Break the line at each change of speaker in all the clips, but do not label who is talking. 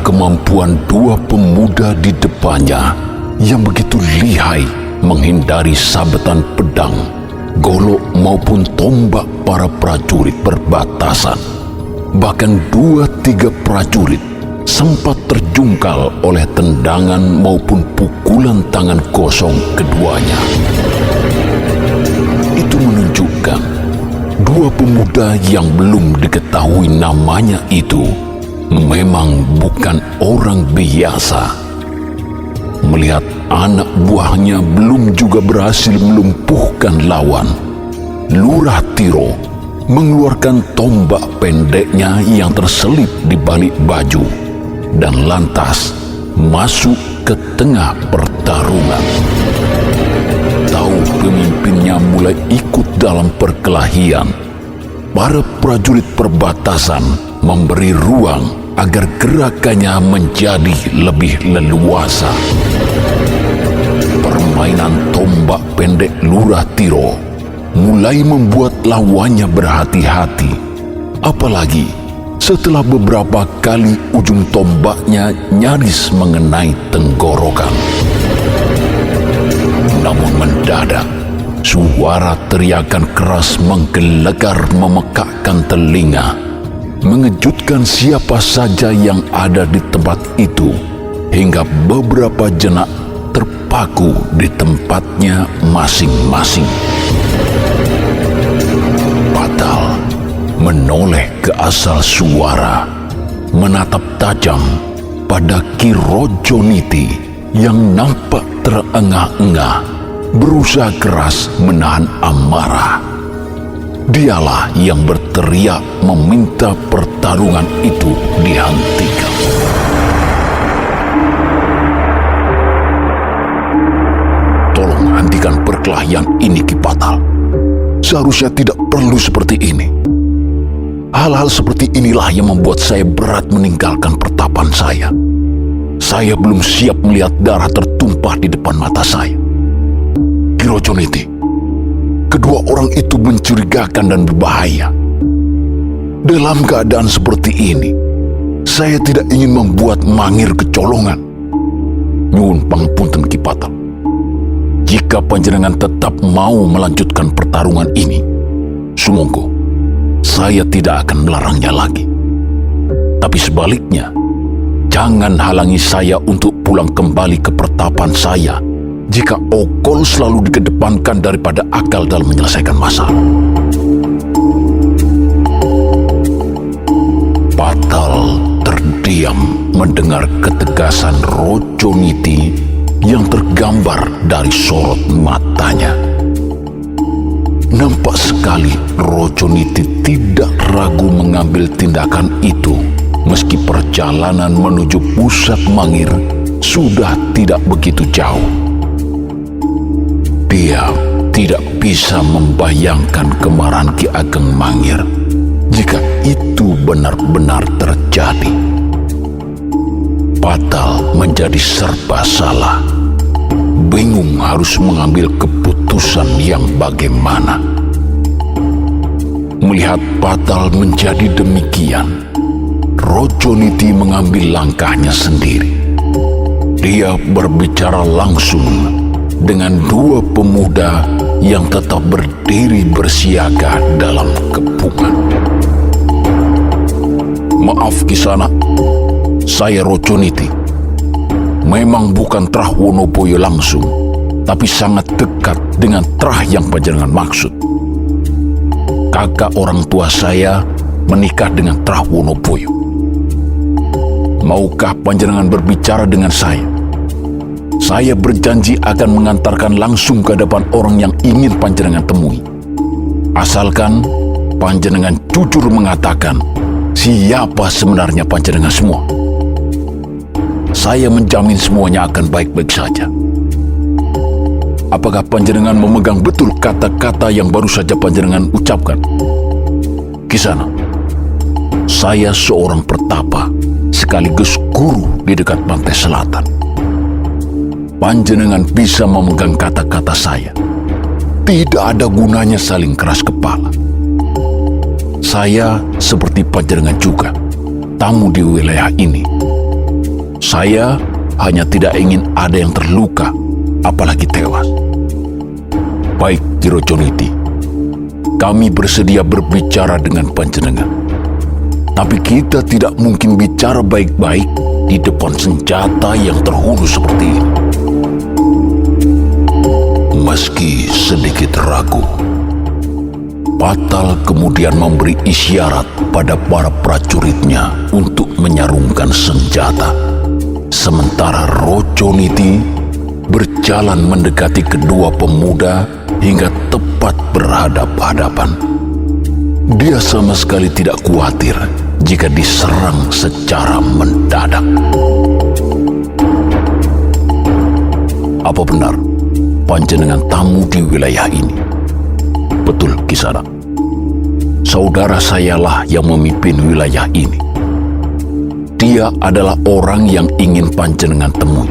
kemampuan dua pemuda di depannya yang begitu lihai menghindari sabetan pedang, golok maupun tombak para prajurit perbatasan. Bahkan 2-3 prajurit sempat terjungkal oleh tendangan maupun pukulan tangan kosong keduanya. Itu menunjukkan dua pemuda yang belum diketahui namanya itu memang bukan orang biasa. Melihat anak buahnya belum juga berhasil melumpuhkan lawan, Lurah Tiro mengeluarkan tombak pendeknya yang terselip di balik baju dan lantas masuk ke tengah pertarungan. Tahu pemimpinnya mulai ikut dalam perkelahian, para prajurit perbatasan memberi ruang agar gerakannya menjadi lebih leluasa. Permainan tombak pendek Lurah Tiro mulai membuat lawannya berhati-hati, apalagi setelah beberapa kali ujung tombaknya nyaris mengenai tenggorokan. Namun mendadak, suara teriakan keras menggelegar memekakkan telinga, mengejutkan siapa saja yang ada di tempat itu, hingga beberapa jenak terpaku di tempatnya masing-masing. Patal menoleh ke asal suara, menatap tajam pada Ki Rojoniti yang nampak terengah-engah, berusaha keras menahan amarah. Dialah yang berteriak meminta pertarungan itu dihentikan. Tolong hentikan perkelahian ini, Ki Patal. Seharusnya tidak perlu seperti ini. Hal-hal seperti inilah yang membuat saya berat meninggalkan pertapan saya. Saya belum siap melihat darah tertumpah di depan mata saya. Ki Rojoniti, kedua orang itu mencurigakan dan berbahaya. Dalam keadaan seperti ini, saya tidak ingin membuat mangir kecolongan. Nyuwun pangapunten, Ki Patal. Jika panjenengan tetap mau melanjutkan pertarungan ini, sumangga saya tidak akan melarangnya lagi. Tapi sebaliknya, jangan halangi saya untuk pulang kembali ke pertapan saya jika okol selalu dikedepankan daripada akal dalam menyelesaikan masalah. Patal terdiam mendengar ketegasan Rojoniti yang tergambar dari sorot matanya. Nampak sekali Rojoniti tidak ragu mengambil tindakan itu, meski perjalanan menuju pusat Mangir sudah tidak begitu jauh. Dia tidak bisa membayangkan kemarahan Ki Ageng Mangir jika itu benar-benar terjadi. Patal menjadi serba salah, bingung harus mengambil keputusan yang bagaimana. Melihat Patal menjadi demikian, Rojoniti mengambil langkahnya sendiri. Dia berbicara langsung dengan dua pemuda yang tetap berdiri bersiaga dalam kepungan. Maaf Kisana, saya Rojoniti. Memang bukan Trah Wonoboyo langsung, tapi sangat dekat dengan Trah yang panjenengan maksud. Kakak orang tua saya menikah dengan Trah Wonoboyo. Maukah panjenengan berbicara dengan saya? Saya berjanji akan mengantarkan langsung ke hadapan orang yang ingin panjenengan temui. Asalkan panjenengan jujur mengatakan siapa sebenarnya panjenengan semua. Saya menjamin semuanya akan baik-baik saja. Apakah panjenengan memegang betul kata-kata yang baru saja panjenengan ucapkan? Kisana, saya seorang pertapa sekaligus guru di dekat pantai selatan. Panjenengan bisa memegang kata-kata saya. Tidak ada gunanya saling keras kepala. Saya seperti panjenengan juga, tamu di wilayah ini. Saya hanya tidak ingin ada yang terluka, apalagi tewas. Baik, Kirojoniti, kami bersedia berbicara dengan panjenengan. Tapi kita tidak mungkin bicara baik-baik di depan senjata yang terhunu seperti ini. Meski sedikit ragu, Patal kemudian memberi isyarat pada para prajuritnya untuk menyarungkan senjata. Sementara Rojoniti berjalan mendekati kedua pemuda hingga tepat berhadap-hadapan. Dia sama sekali tidak khawatir jika diserang secara mendadak. Apa benar panjenengan tamu di wilayah ini? Betul, Kisana. Saudara sayalah yang memimpin wilayah ini. Dia adalah orang yang ingin panjenengan temui.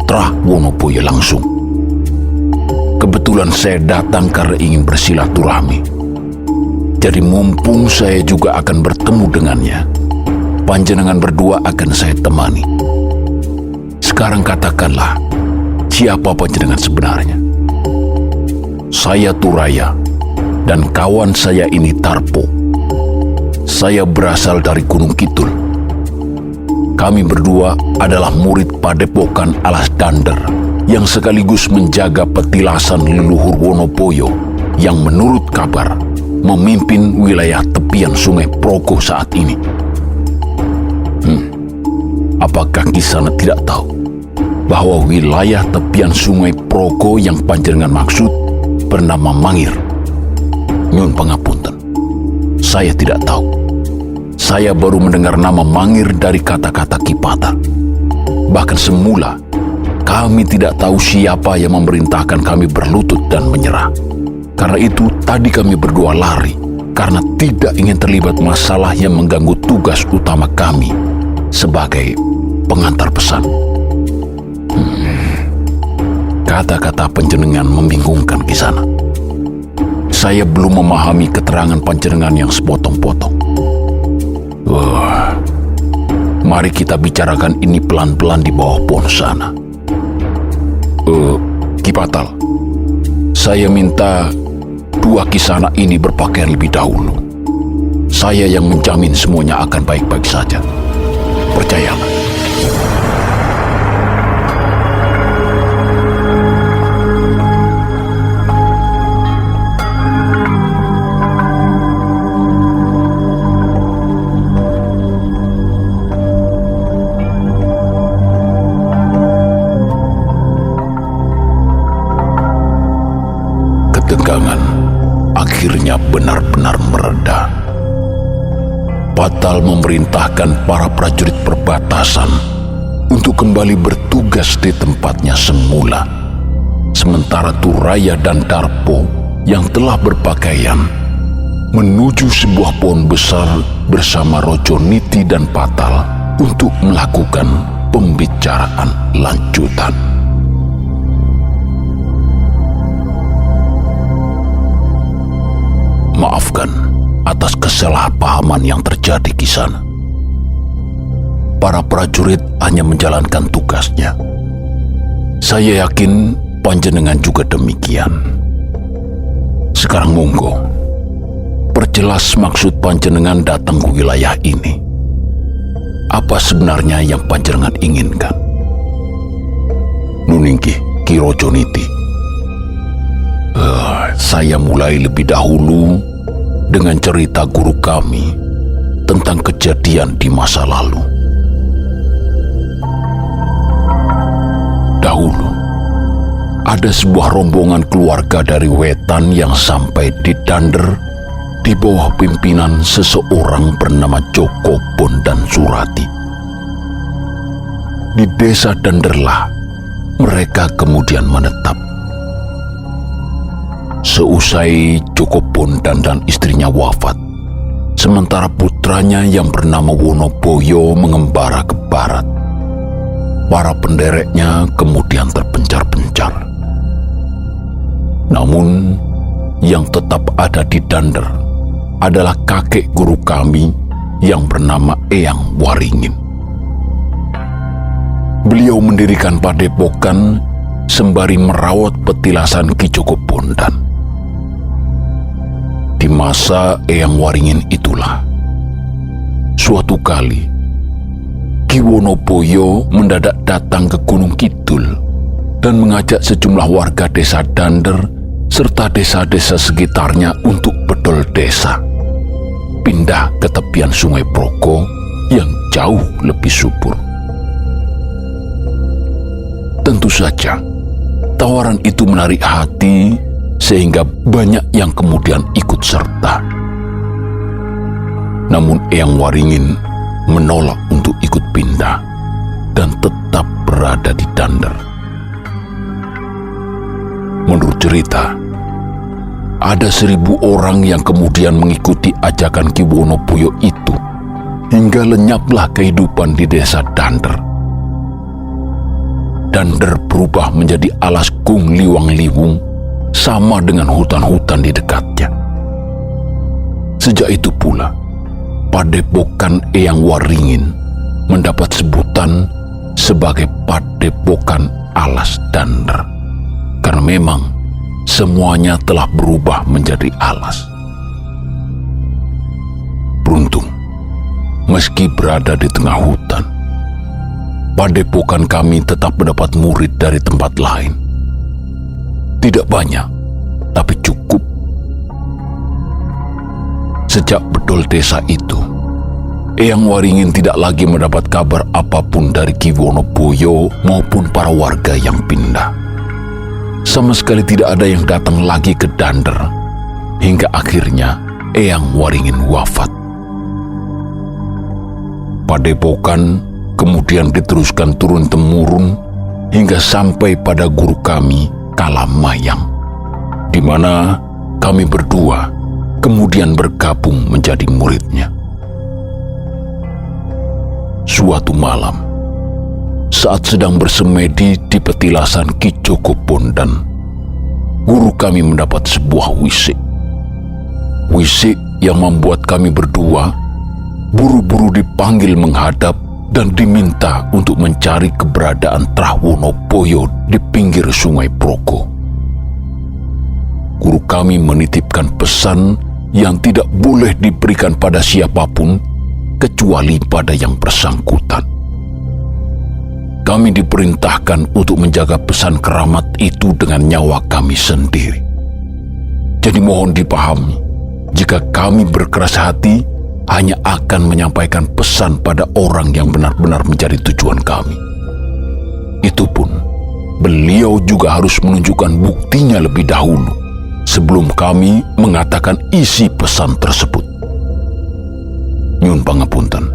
Trah Wonoboyo langsung. Kebetulan saya datang karena ingin bersilaturahmi. Jadi mumpung saya juga akan bertemu dengannya, panjenengan berdua akan saya temani. Sekarang katakanlah, siapa panjenengan sebenarnya? Saya Turaya, dan kawan saya ini Tarpo. Saya berasal dari Gunung Kidul. Kami berdua adalah murid Padepokan Alas Dander yang sekaligus menjaga petilasan leluhur Wonoboyo yang menurut kabar memimpin wilayah tepian Sungai Progo saat ini. Apakah Kisana tidak tahu bahwa wilayah tepian Sungai Progo yang panjenengan maksud bernama Mangir? Nyun pangapunten, saya tidak tahu. Saya baru mendengar nama Mangir dari kata-kata Ki Patal. Bahkan semula, kami tidak tahu siapa yang memerintahkan kami berlutut dan menyerah. Karena itu, tadi kami berdua lari, karena tidak ingin terlibat masalah yang mengganggu tugas utama kami sebagai pengantar pesan. Kata-kata panjenengan membingungkan Kisana. Saya belum memahami keterangan panjenengan yang sepotong-potong. Mari kita bicarakan ini pelan-pelan di bawah pohon sana. Ki Patal, saya minta dua Kisana ini berpakaian lebih dahulu. Saya yang menjamin semuanya akan baik-baik saja. Percayalah. Ketegangan akhirnya benar-benar mereda. Patal memerintahkan para prajurit perbatasan untuk kembali bertugas di tempatnya semula. Sementara Turaya dan Darpo yang telah berpakaian menuju sebuah pohon besar bersama Rojoniti dan Patal untuk melakukan pembicaraan lanjutan. Maafkan atas kesalahpahaman yang terjadi di sana. Para prajurit hanya menjalankan tugasnya. Saya yakin panjenengan juga demikian. Sekarang monggo, perjelas maksud panjenengan datang ke wilayah ini. Apa sebenarnya yang panjenengan inginkan? Nuninggi, Ki Rojoniti. Saya mulai lebih dahulu dengan cerita guru kami tentang kejadian di masa lalu. Dahulu, ada sebuah rombongan keluarga dari Wetan yang sampai di Dander di bawah pimpinan seseorang bernama Joko Bondan Surati. Di desa Danderlah, mereka kemudian menetap. Seusai Joko Bondan dan istrinya wafat, sementara putranya yang bernama Wonoboyo mengembara ke barat, para pendereknya kemudian terpencar-pencar. Namun, yang tetap ada di Dander adalah kakek guru kami yang bernama Eyang Waringin. beliau mendirikan padepokan sembari merawat petilasan Ki Joko Bondan. Di masa Eyang Waringin itulah, suatu kali Ki Wonoboyo mendadak datang ke Gunung Kidul dan mengajak sejumlah warga desa Dander serta desa-desa sekitarnya untuk bedol desa, pindah ke tepian Sungai Proko yang jauh lebih subur. Tentu saja, tawaran itu menarik hati sehingga banyak yang kemudian ikut serta. Namun Eyang Waringin menolak untuk ikut pindah dan tetap berada di Dander. Menurut cerita, ada 1.000 orang yang kemudian mengikuti ajakan Ki Wonoboyo itu hingga lenyaplah kehidupan di desa Dander. Dander berubah menjadi alas gung liwang liwung, sama dengan hutan-hutan di dekatnya. Sejak itu pula, padepokan Eyang Waringin mendapat sebutan sebagai Padepokan Alas Dander, karena memang semuanya telah berubah menjadi alas. Beruntung, meski berada di tengah hutan, padepokan kami tetap mendapat murid dari tempat lain. Tidak banyak, tapi cukup. Sejak bedol desa itu, Eyang Waringin tidak lagi mendapat kabar apapun dari Ki Wonoboyo maupun para warga yang pindah. Sama sekali tidak ada yang datang lagi ke Dander, hingga akhirnya Eyang Waringin wafat. Padepokan kemudian diteruskan turun-temurun hingga sampai pada guru kami, Kalamayang, di mana kami berdua kemudian bergabung menjadi muridnya. Suatu malam, saat sedang bersemedi di petilasan Ki Joko Bondan, guru kami mendapat sebuah wisik. Wisik yang membuat kami berdua buru-buru dipanggil menghadap dan diminta untuk mencari keberadaan Trah Wonoboyo di pinggir Sungai Proko. Guru kami menitipkan pesan yang tidak boleh diberikan pada siapapun kecuali pada yang bersangkutan. Kami diperintahkan untuk menjaga pesan keramat itu dengan nyawa kami sendiri. Jadi mohon dipahami, jika kami berkeras hati, hanya akan menyampaikan pesan pada orang yang benar-benar menjadi tujuan kami. Itu pun, beliau juga harus menunjukkan buktinya lebih dahulu sebelum kami mengatakan isi pesan tersebut. Nyun pangapunten,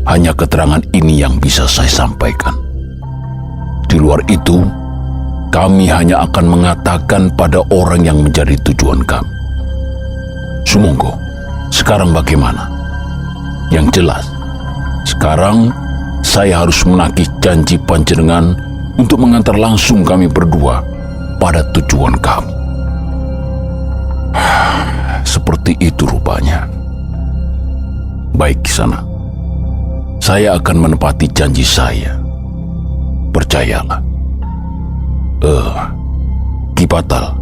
hanya keterangan ini yang bisa saya sampaikan. Di luar itu, kami hanya akan mengatakan pada orang yang menjadi tujuan kami. Sumonggo, sekarang bagaimana? Yang jelas, sekarang saya harus menagih janji panjenengan untuk mengantar langsung kami berdua pada tujuan kami. Seperti itu rupanya. Baik, Kisana. Saya akan menepati janji saya. Percayalah. Ki Patal,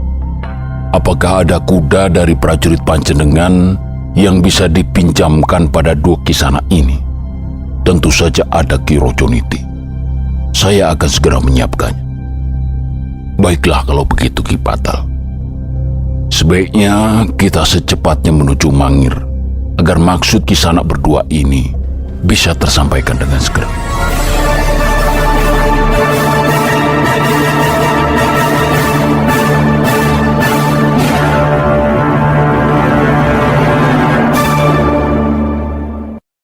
apakah ada kuda dari prajurit panjenengan yang bisa dipinjamkan pada dua Kisana ini? Tentu saja ada Ki Rojoniti. Saya akan segera menyiapkannya. Baiklah kalau begitu, Ki Patal. Sebaiknya kita secepatnya menuju Mangir agar maksud Kisana berdua ini bisa tersampaikan dengan segera.